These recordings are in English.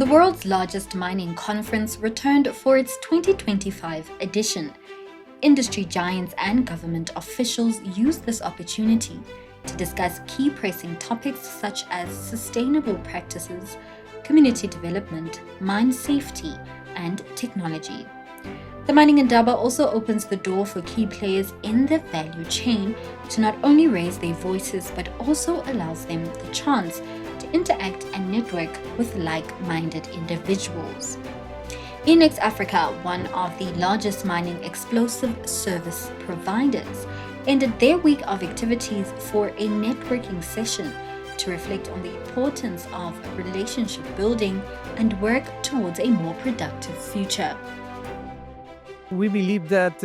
The world's largest mining conference returned for its 2025 edition. Industry giants and government officials used this opportunity to discuss key pressing topics such as sustainable practices, community development, mine safety, and technology. The Mining Indaba also opens the door for key players in the value chain to not only raise their voices but also allows them the chance to interact and network with like-minded individuals. Enaex Africa, one of the largest mining explosive service providers, ended their week of activities for a networking session to reflect on the importance of relationship building and work towards a more productive future. We believe that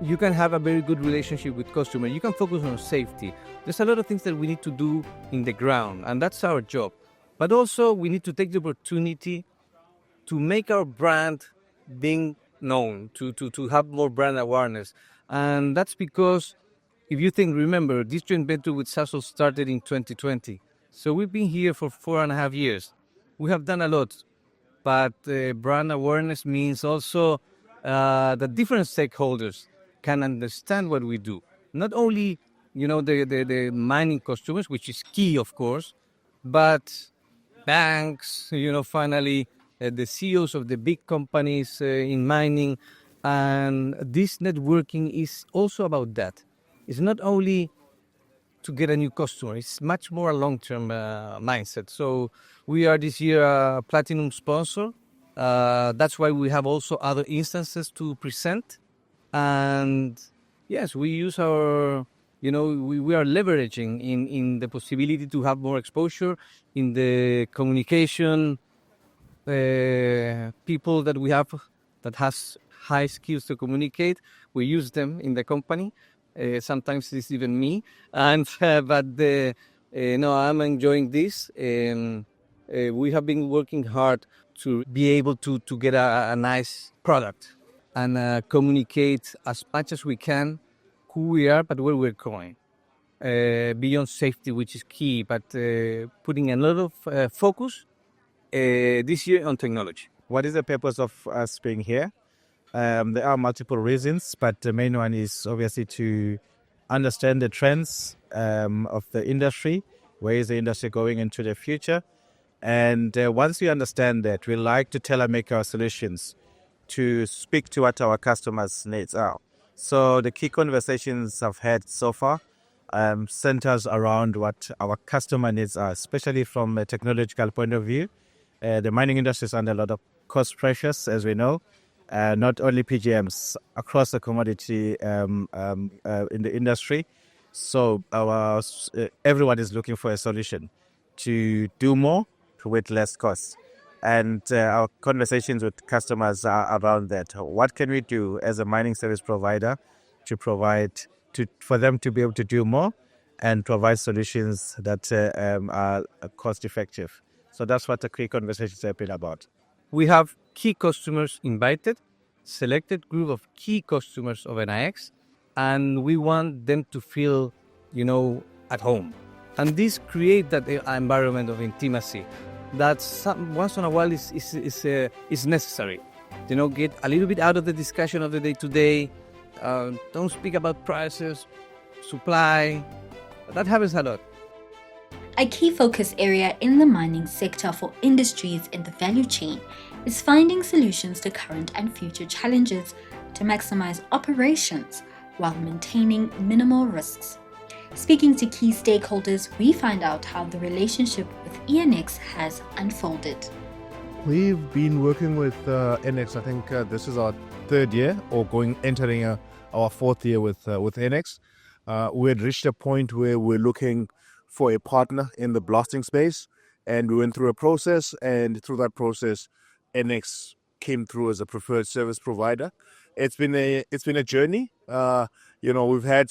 you can have a very good relationship with customers. You can focus on safety. There's a lot of things that we need to do in the ground, and that's our job. But also, we need to take the opportunity to make our brand being known, to have more brand awareness. And that's because, if you remember, this joint venture with Sasol started in 2020. So we've been here for 4.5 years. We have done a lot. But brand awareness means also that different stakeholders can understand what we do. Not only, the mining customers, which is key, of course, but banks, finally, the CEOs of the big companies in mining. And this networking is also about that. It's not only to get a new customer. It's much more a long-term mindset. So we are this year a platinum sponsor. That's why we have also other instances to present. And yes, we use our, we are leveraging in the possibility to have more exposure in the communication people that we have that has high skills to communicate. We use them in the company. Sometimes it's even me, but I'm enjoying this. We have been working hard to be able to get a nice product and communicate as much as we can who we are, but where we're going. Beyond safety, which is key, but putting a lot of focus this year on technology. What is the purpose of us being here? There are multiple reasons, but the main one is obviously to understand the trends of the industry. Where is the industry going into the future? And once we understand that, we like to tailor-make our solutions to speak to what our customers' needs are. So the key conversations I've had so far centers around what our customer needs are, especially from a technological point of view. The mining industry is under a lot of cost pressures, as we know. Not only PGMs, across the commodity in the industry. So everyone is looking for a solution to do more with less costs. And our conversations with customers are around that. What can we do as a mining service provider for them to be able to do more and provide solutions that are cost effective? So that's what the key conversations have been about. We have key customers invited, selected group of key customers of Enaex, and we want them to feel, at home. And this creates that environment of intimacy that once in a while is necessary. Get a little bit out of the discussion of the day-to-day. Don't speak about prices, supply. That happens a lot. A key focus area in the mining sector for industries in the value chain is finding solutions to current and future challenges to maximize operations while maintaining minimal risks. Speaking to key stakeholders, we find out how the relationship with Enaex has unfolded. We've been working with Enaex. I think this is our third year, or entering our fourth year with Enaex. We had reached a point where we're looking for a partner in the blasting space, and we went through a process, and through that process Enaex came through as a preferred service provider. It's been a journey. We've had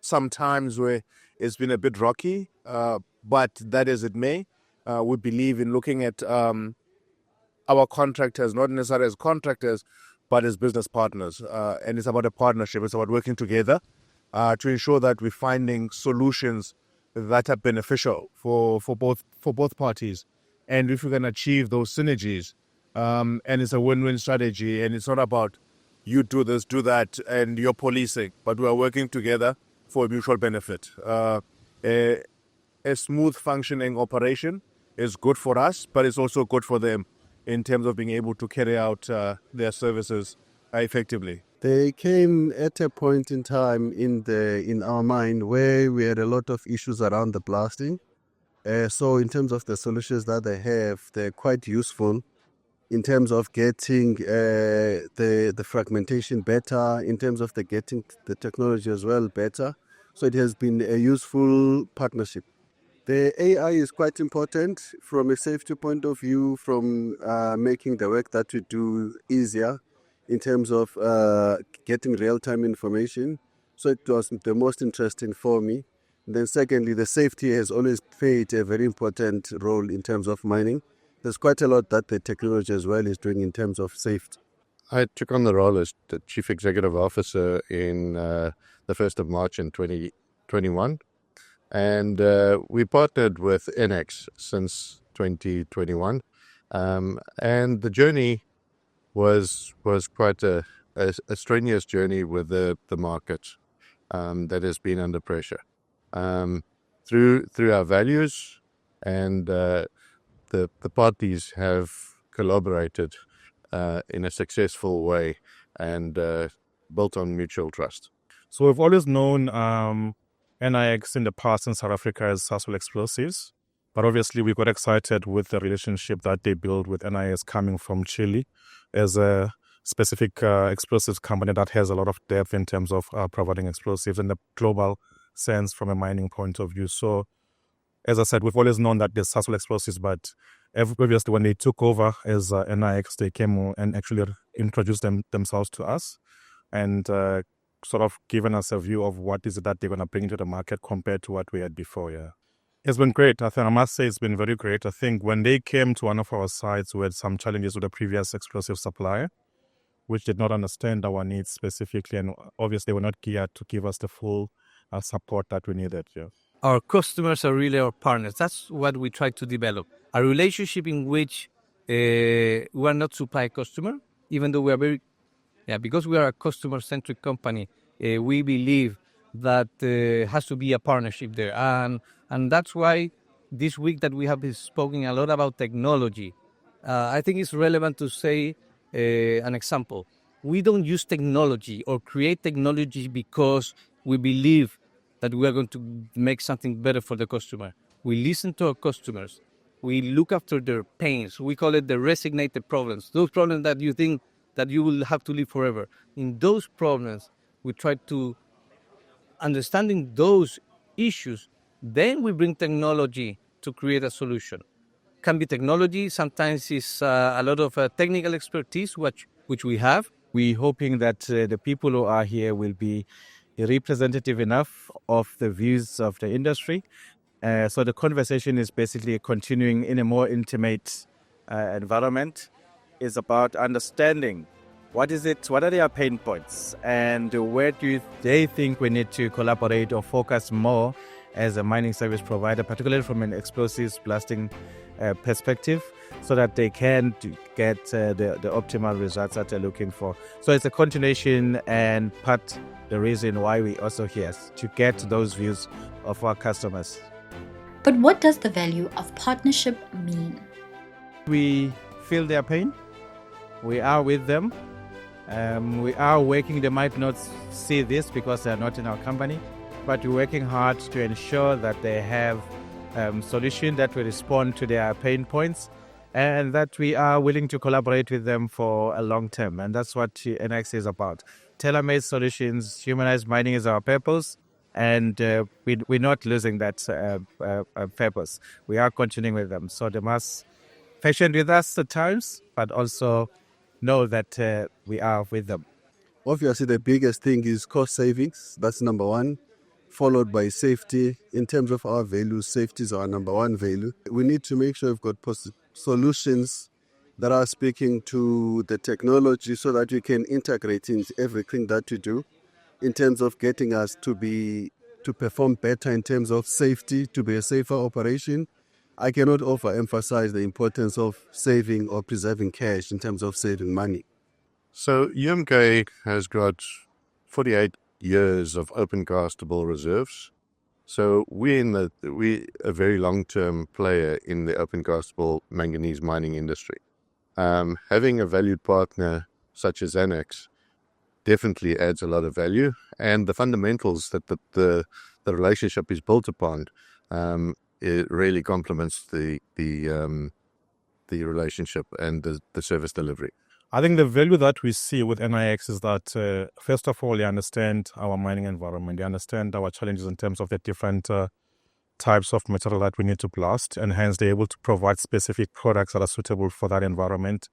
some times where it's been a bit rocky, but that as it may, we believe in looking at our contractors not necessarily as contractors but as business partners, and it's about a partnership. It's about working together to ensure that we're finding solutions that are beneficial for both parties. and if we can achieve those synergies, and it's a win-win strategy, and it's not about you do this, do that, and you're policing, but we are working together for mutual benefit. A smooth functioning operation is good for us, but it's also good for them in terms of being able to carry out their services effectively. They came at a point in time in our mine where we had a lot of issues around the blasting. So in terms of the solutions that they have, they're quite useful in terms of getting the fragmentation better, in terms of getting the technology as well better. So it has been a useful partnership. The AI is quite important from a safety point of view, from making the work that we do easier in terms of getting real-time information. So it was the most interesting for me. Then secondly, the safety has always played a very important role in terms of mining. There's quite a lot that the technology as well is doing in terms of safety. I took on the role as the Chief Executive Officer in the 1st of March in 2021. And we partnered with Enaex since 2021. And the journey was quite a strenuous journey with the market that has been under pressure. Through our values, and the parties have collaborated in a successful way and built on mutual trust. So we've always known Enaex in the past in South Africa as Sasol Explosives, but obviously we got excited with the relationship that they built with Enaex coming from Chile as a specific explosives company that has a lot of depth in terms of providing explosives in the global sense from a mining point of view. So as I said, we've always known that there's Sasol Explosives, but obviously when they took over as Enaex, they came and actually introduced themselves to us and sort of given us a view of what is it that they're going to bring to the market compared to what we had before. Yeah, it's been great. I must say it's been very great. I think when they came to one of our sites, we had some challenges with the previous explosive supplier, which did not understand our needs specifically, and obviously were not geared to give us the full support that we needed. Yeah. Our customers are really our partners. That's what we try to develop. A relationship in which we are not supply customer, even though we are because we are a customer-centric company, we believe that has to be a partnership there. And that's why this week that we have been speaking a lot about technology, I think it's relevant to say an example. We don't use technology or create technology because we believe that we are going to make something better for the customer. We listen to our customers. We look after their pains. We call it the resignated problems. Those problems that you think that you will have to live forever. In those problems, we try to understanding those issues. Then we bring technology to create a solution. Can be technology. Sometimes it's a lot of technical expertise, which we have. We're hoping that the people who are here will be representative enough of the views of the industry. So the conversation is basically continuing in a more intimate environment. It's about understanding what are their pain points and where do they think we need to collaborate or focus more as a mining service provider, particularly from an explosives blasting perspective, so that they can get the optimal results that they're looking for. So it's a continuation and part the reason why we also here to get those views of our customers. But what does the value of partnership mean? We feel their pain. We are with them. We are working. They might not see this because they're not in our company, but we're working hard to ensure that they have solutions that will respond to their pain points and that we are willing to collaborate with them for a long term. And that's what Enaex is about. Tailor-made solutions, humanized mining is our purpose, and we're not losing that purpose. We are continuing with them. So they must patient with us at times, but also know that we are with them. Obviously, the biggest thing is cost savings. That's number one, followed by safety. In terms of our values, safety is our number one value. We need to make sure we've got solutions that are speaking to the technology so that we can integrate into everything that we do in terms of getting us to perform better in terms of safety, to be a safer operation. I cannot overemphasize the importance of saving or preserving cash in terms of saving money. So UMK has got 48 years of open castable reserves. So we're a very long-term player in the open castable manganese mining industry. Having a valued partner such as Enaex definitely adds a lot of value, and the fundamentals that the relationship is built upon, it really complements the relationship and the service delivery. I think the value that we see with Enaex is that, first of all, they understand our mining environment. They understand our challenges in terms of the different types of material that we need to blast, and hence they're able to provide specific products that are suitable for that environment.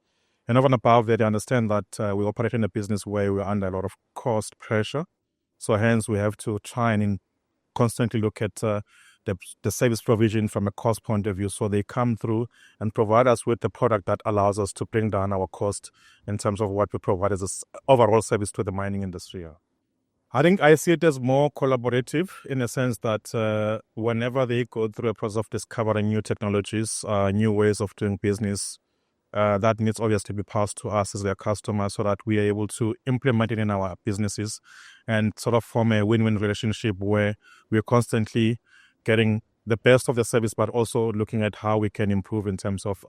And over and above that, they understand that we operate in a business where we're under a lot of cost pressure. So hence we have to try and constantly look at the service provision from a cost point of view. So they come through and provide us with the product that allows us to bring down our cost in terms of what we provide as an overall service to the mining industry. I think I see it as more collaborative in a sense that whenever they go through a process of discovering new technologies, new ways of doing business, that needs obviously to be passed to us as their customers so that we are able to implement it in our businesses and sort of form a win-win relationship where we're constantly getting the best of the service, but also looking at how we can improve in terms of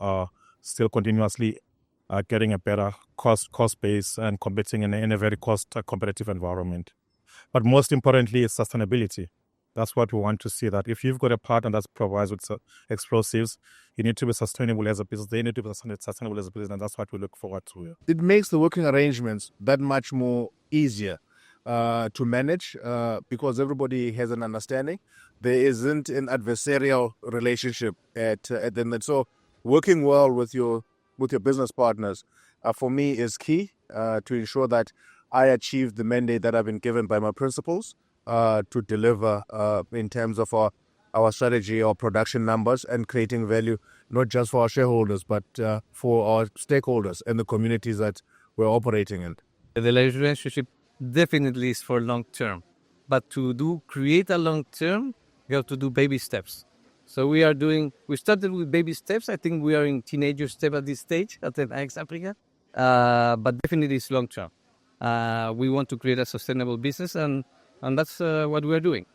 still continuously getting a better cost base and competing in a very cost competitive environment. But most importantly is sustainability. That's what we want to see, that if you've got a partner that provides with explosives, you need to be sustainable as a business. They need to be sustainable as a business, and that's what we look forward to. It makes the working arrangements that much more easier to manage because everybody has an understanding. There isn't an adversarial relationship at the end. So working well with your business partners for me is key to ensure that I achieve the mandate that I've been given by my principals to deliver in terms of our strategy, our production numbers, and creating value not just for our shareholders but for our stakeholders and the communities that we're operating in. The relationship definitely is for long term, but to create a long term, you have to do baby steps. So we started with baby steps. I think we are in teenager step at this stage at Enaex Africa, but definitely it's long term. We want to create a sustainable business, and that's what we are doing.